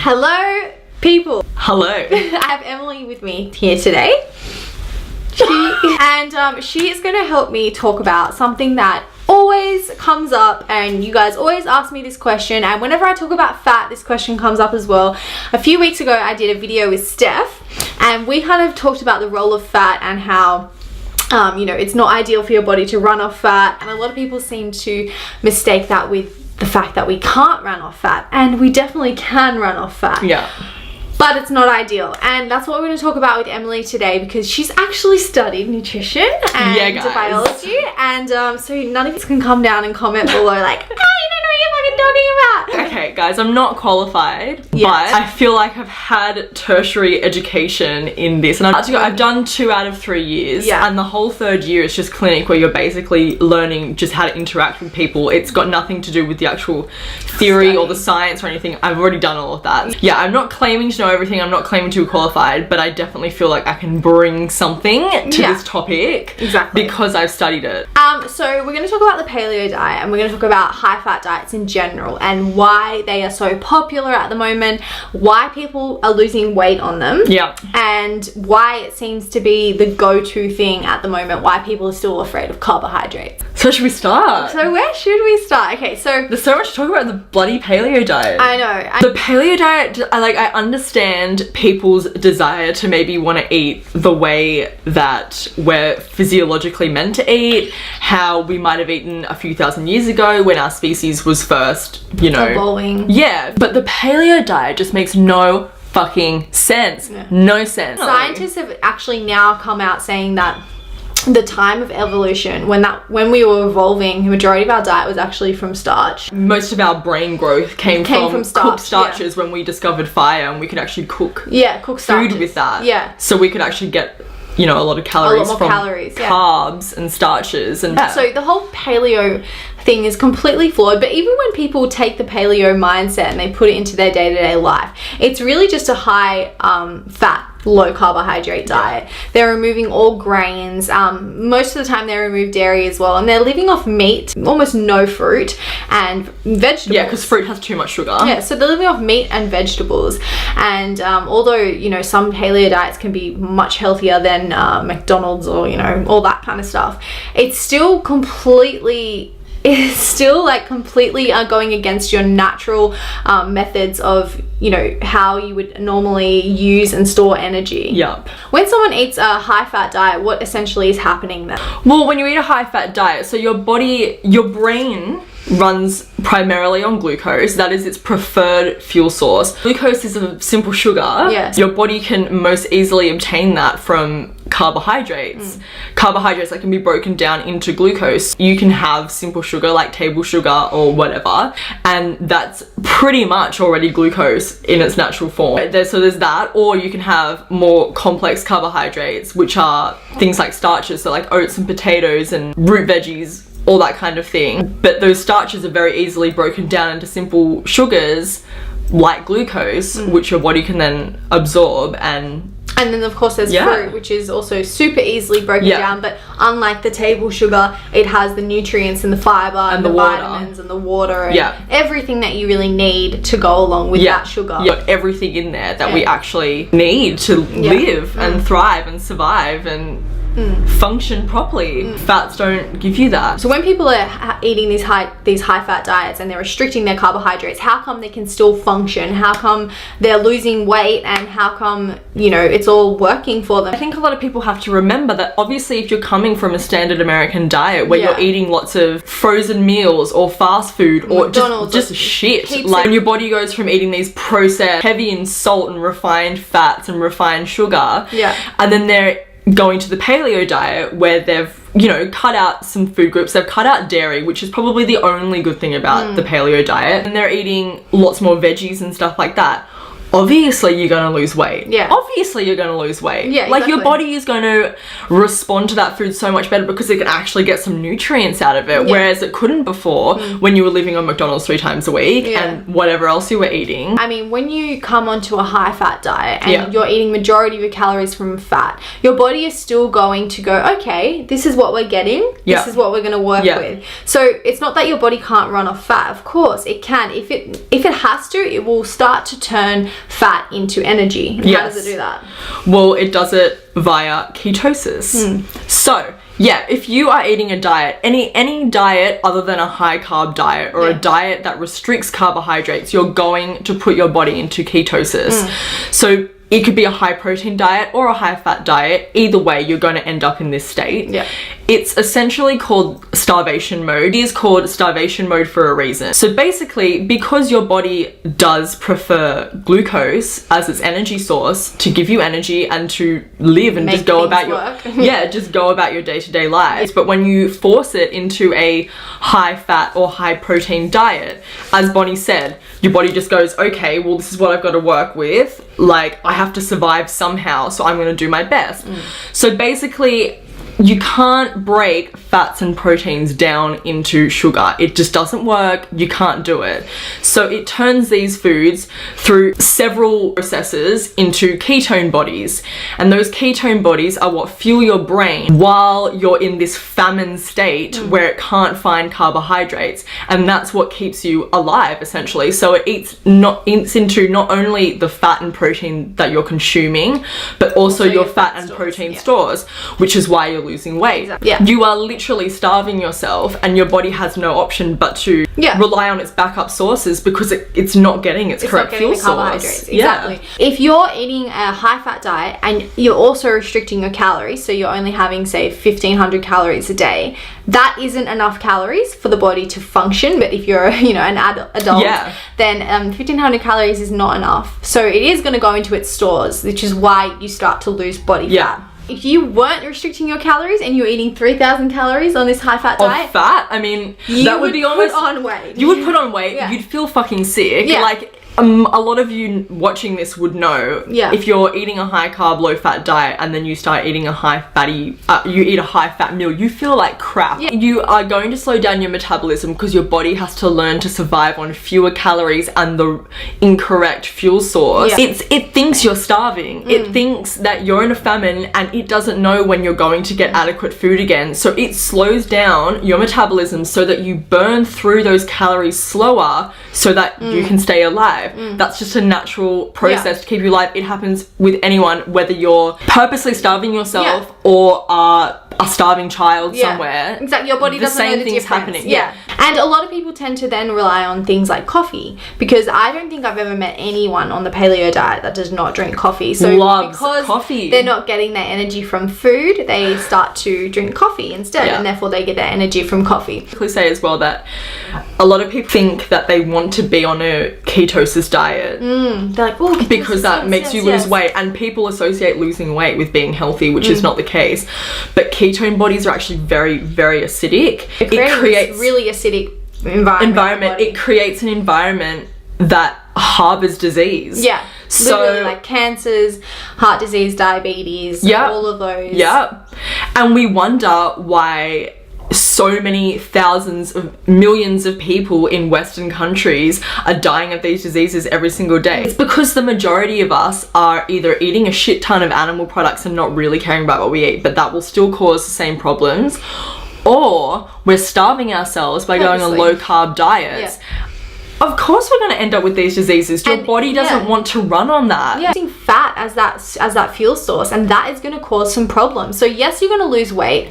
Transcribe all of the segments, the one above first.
Hello, people. Hello. I have Emily with me here today. She is going to help me talk about something that always comes up, and you guys always ask me this question, and whenever I talk about fat, this question comes up as well. A few weeks ago I did a video with Steph, and we kind of talked about the role of fat and how you know, it's not ideal for your body to run off fat, and a lot of people seem to mistake that with the fact that we can't run off fat, and we definitely can run off fat. Yeah. But it's not ideal, and that's what we're going to talk about with Emily today, because she's actually studied nutrition and biology, and so none of you can come down and comment below like, oh, you don't know what you're fucking talking about. Okay guys, I'm not qualified, but I feel like I've had tertiary education in this, and I've done 2 out of 3 years, and the whole 3rd year is just clinic, where you're basically learning just how to interact with people. It's got nothing to do with the actual theory or the science or anything. I've already done all of that. Yeah, I'm not claiming to know everything, I'm not claiming to be qualified, but I definitely feel like I can bring something to this topic because I've studied it. So we're going to talk about the paleo diet, and we're going to talk about high fat diets in general and why they are so popular at the moment, why people are losing weight on them, and why it seems to be the go-to thing at the moment, why people are still afraid of carbohydrates. So should we start? So where should we start? Okay, so there's so much to talk about the bloody paleo diet. I know. The paleo diet, I understand people's desire to maybe want to eat the way that we're physiologically meant to eat, how we might have eaten a few thousand years ago when our species was first, you know, evolving. Yeah, but the paleo diet just makes no fucking sense. No sense. Scientists have actually now come out saying that the time of evolution, when we were evolving, the majority of our diet was actually from starch. Most of our brain growth came from starch, cooked starches when we discovered fire, and we could actually cook cook food with that. Yeah. So we could actually get, you know, a lot of calories from carbs and starches. And so the whole paleo thing is completely flawed, but even when people take the paleo mindset and they put it into their day-to-day life, it's really just a high fat, low carbohydrate diet. They're removing all grains, most of the time they remove dairy as well, and they're living off meat, almost no fruit and vegetables. Yeah, because fruit has too much sugar. Yeah, so they're living off meat and vegetables, and although, you know, some paleo diets can be much healthier than McDonald's or, you know, all that kind of stuff, it's still completely going against your natural methods of, you know, how you would normally use and store energy. Yep. When someone eats a high fat diet, what essentially is happening then? Well, when you eat a high fat diet, so your brain runs primarily on glucose. That is its preferred fuel source. Glucose is a simple sugar. Yes. Your body can most easily obtain that from carbohydrates. Carbohydrates that can be broken down into glucose. You can have simple sugar like table sugar or whatever, and that's pretty much already glucose in its natural form. So there's that, or you can have more complex carbohydrates, which are things like starches, so like oats and potatoes and root veggies, all that kind of thing. But those starches are very easily broken down into simple sugars like glucose, which your body can then absorb. And then of course there's fruit, which is also super easily broken down, but unlike the table sugar, it has the nutrients and the fiber and the vitamins and the water and everything that you really need to go along with that sugar. Yeah, everything in there that we actually need to live and thrive and survive and function properly. Fats don't give you that. So when people are eating these high fat diets and they're restricting their carbohydrates, how come they can still function? How come they're losing weight, and how come, you know, it's all working for them? I think a lot of people have to remember that obviously if you're coming from a standard American diet where you're eating lots of frozen meals or fast food or McDonald's, just shit, like when your body goes from eating these processed, heavy in salt and refined fats and refined sugar, and then they're going to the paleo diet where they've, you know, cut out some food groups. They've cut out dairy, which is probably the only good thing about the paleo diet, and they're eating lots more veggies and stuff like that. obviously you're gonna lose weight. Yeah. Obviously you're gonna lose weight. Yeah, like your exactly. body is going to respond to that food so much better because it can actually get some nutrients out of it, whereas it couldn't before when you were living on McDonald's 3 times a week and whatever else you were eating. I mean, when you come onto a high fat diet and you're eating majority of your calories from fat, your body is still going to go, okay, this is what we're getting. This is what we're going to work with. So it's not that your body can't run off fat. Of course it can. If it has to, it will start to turn fat into energy. And how does it do that? Well, it does it via ketosis. So yeah, if you are eating a diet, any diet other than a high carb diet or a diet that restricts carbohydrates, you're going to put your body into ketosis. So it could be a high protein diet or a high fat diet. Either way, you're going to end up in this state. Yeah. It's essentially called starvation mode. It is called starvation mode for a reason. So basically, because your body does prefer glucose as its energy source to give you energy and to live and just go about just go about your day-to-day lives. But when you force it into a high fat or high protein diet, as Bonnie said, your body just goes, okay, well, this is what I've got to work with. Like, I have to survive somehow, so I'm going to do my best. So basically, you can't break fats and proteins down into sugar. It just doesn't work. You can't do it. So it turns these foods through several processes into ketone bodies. And those ketone bodies are what fuel your brain while you're in this famine state where it can't find carbohydrates. And that's what keeps you alive, essentially. So it eats into not only the fat and protein that you're consuming, but also your fat and protein stores, which is why you're losing weight. Exactly. Yeah. You are literally starving yourself and your body has no option but to rely on its backup sources because it's not getting its correct fuel source. Exactly. If you're eating a high fat diet and you're also restricting your calories, so you're only having, say, 1,500 calories a day, that isn't enough calories for the body to function. But if you're, an adult, then 1,500 calories is not enough. So it is going to go into its stores, which is why you start to lose body fat. If you weren't restricting your calories and you're eating 3,000 calories on this high-fat diet... Of fat? I mean, that would be almost... You would put on weight. You would put on weight. You'd feel fucking sick. Yeah. Like, a lot of you watching this would know if you're eating a high carb, low fat diet and then you start eating a high fatty, you eat a high fat meal, you feel like crap. Yeah. You are going to slow down your metabolism because your body has to learn to survive on fewer calories and the incorrect fuel source. Yeah. It thinks you're starving. It thinks that you're in a famine and it doesn't know when you're going to get adequate food again. So it slows down your metabolism so that you burn through those calories slower so that you can stay alive. That's just a natural process to keep you alive. It happens with anyone, whether you're purposely starving yourself or are a starving child somewhere. Exactly, your body doesn't know the difference. Happening. And a lot of people tend to then rely on things like coffee, because I don't think I've ever met anyone on the paleo diet that does not drink coffee. So because coffee. They're not getting their energy from food, they start to drink coffee instead, and therefore they get their energy from coffee. I could say as well that a lot of people think that they want to be on a ketosis diet. They're like, oh, because that makes you lose weight, and people associate losing weight with being healthy, which is not the case. But ketone bodies are actually very, very acidic. It creates really acidic environment. It creates an environment that harbors disease. Yeah. So literally, like cancers, heart disease, diabetes, all of those. Yeah. And we wonder why so many thousands of millions of people in Western countries are dying of these diseases every single day. It's because the majority of us are either eating a shit ton of animal products and not really caring about what we eat, but that will still cause the same problems, or we're starving ourselves by going on low carb diets. Of course we're going to end up with these diseases. Your body doesn't want to run on that. Using fat as that fuel source, and that is going to cause some problems. So yes, you're going to lose weight.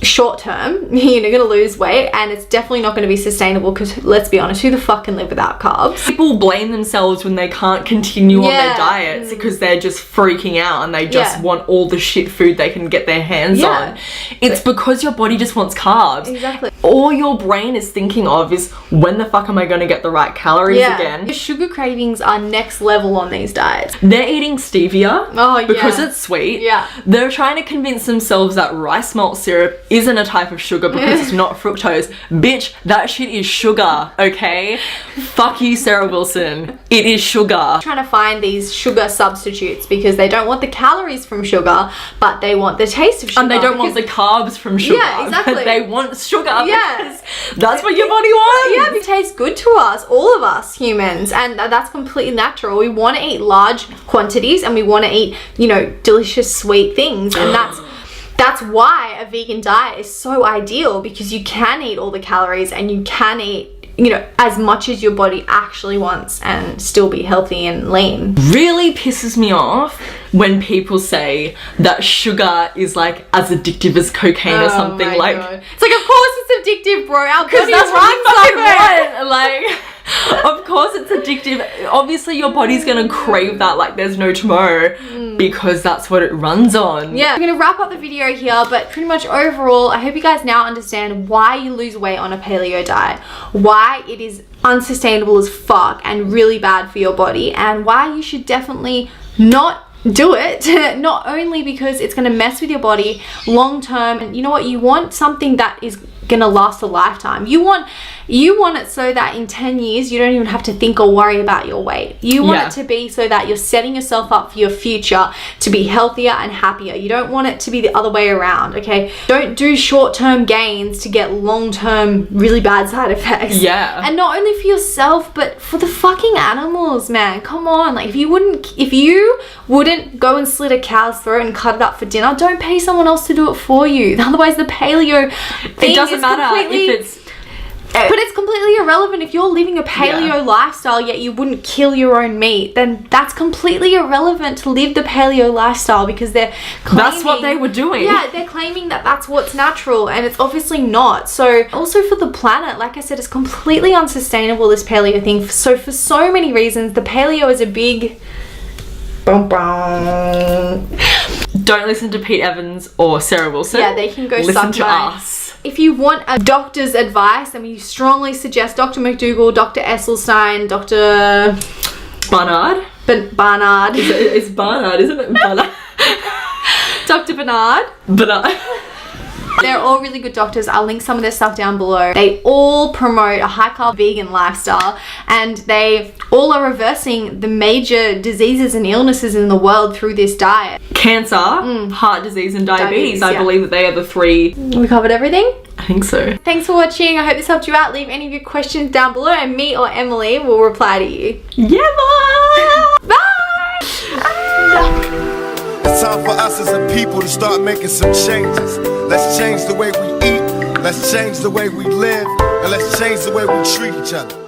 Short term, you're going to lose weight, and it's definitely not going to be sustainable, because let's be honest, who the fuck can live without carbs? People blame themselves when they can't continue on their diets because they're just freaking out and they just want all the shit food they can get their hands on. It's because your body just wants carbs. Exactly. All your brain is thinking of is, when the fuck am I going to get the right calories again? Your sugar cravings are next level on these diets. They're eating stevia because it's sweet. Yeah. They're trying to convince themselves that rice malt syrup isn't a type of sugar because it's not fructose. Bitch, that shit is sugar, okay? Fuck you, Sarah Wilson. It is sugar. Trying to find these sugar substitutes because they don't want the calories from sugar, but they want the taste of sugar. And they don't want the carbs from sugar. Yeah, exactly. But they want sugar Yeah. because that's what your body wants. Yeah, it tastes good to us, all of us humans, and that's completely natural. We want to eat large quantities and we want to eat, you know, delicious sweet things, and that's why a vegan diet is so ideal, because you can eat all the calories and you can eat, you know, as much as your body actually wants and still be healthy and lean. Really pisses me off when people say that sugar is like as addictive as cocaine or something. My like God. It's like, of course it's addictive, bro. Our body that's what you fucking runs want. Like, of course it's addictive. Obviously your body's gonna crave that like there's no tomorrow because that's what it runs on. Yeah, I'm gonna wrap up the video here, but pretty much overall, I hope you guys now understand why you lose weight on a paleo diet, why it is unsustainable as fuck and really bad for your body, and why you should definitely not do it. Not only because it's going to mess with your body long term, and you know what, you want something that is gonna last a lifetime. You want it so that in 10 years you don't even have to think or worry about your weight. You want it to be so that you're setting yourself up for your future to be healthier and happier. You don't want it to be the other way around, okay? Don't do short-term gains to get long-term really bad side effects. Yeah. And not only for yourself, but for the fucking animals, man. Come on. Like, if you wouldn't go and slit a cow's throat and cut it up for dinner, don't pay someone else to do it for you. Otherwise the paleo thing, it doesn't matter if it's but it's completely irrelevant. If you're living a paleo lifestyle yet you wouldn't kill your own meat, then that's completely irrelevant to live the paleo lifestyle, because they're claiming, that's what they were doing. Yeah, they're claiming that that's what's natural, and it's obviously not. So also for the planet, like I said, it's completely unsustainable, this paleo thing. So for so many reasons, the paleo is a big bum bum. Don't listen to Pete Evans or Sarah Wilson. Yeah, they can go listen to mine. us. If you want a doctor's advice, then we strongly suggest Dr. McDougall, Dr. Esselstein, Dr. Barnard. Barnard. It's Barnard, isn't it? Barnard. Dr. Barnard. Barnard. They're all really good doctors. I'll link some of their stuff down below. They all promote a high-carb vegan lifestyle, and they all are reversing the major diseases and illnesses in the world through this diet. Cancer, heart disease, and diabetes. I yeah. believe that they are the three. We covered everything? I think so. Thanks for watching. I hope this helped you out. Leave any of your questions down below and me or Emily will reply to you. Yeah, bye! Bye! It's time for us as a people to start making some changes. Let's change the way we eat, let's change the way we live, and let's change the way we treat each other.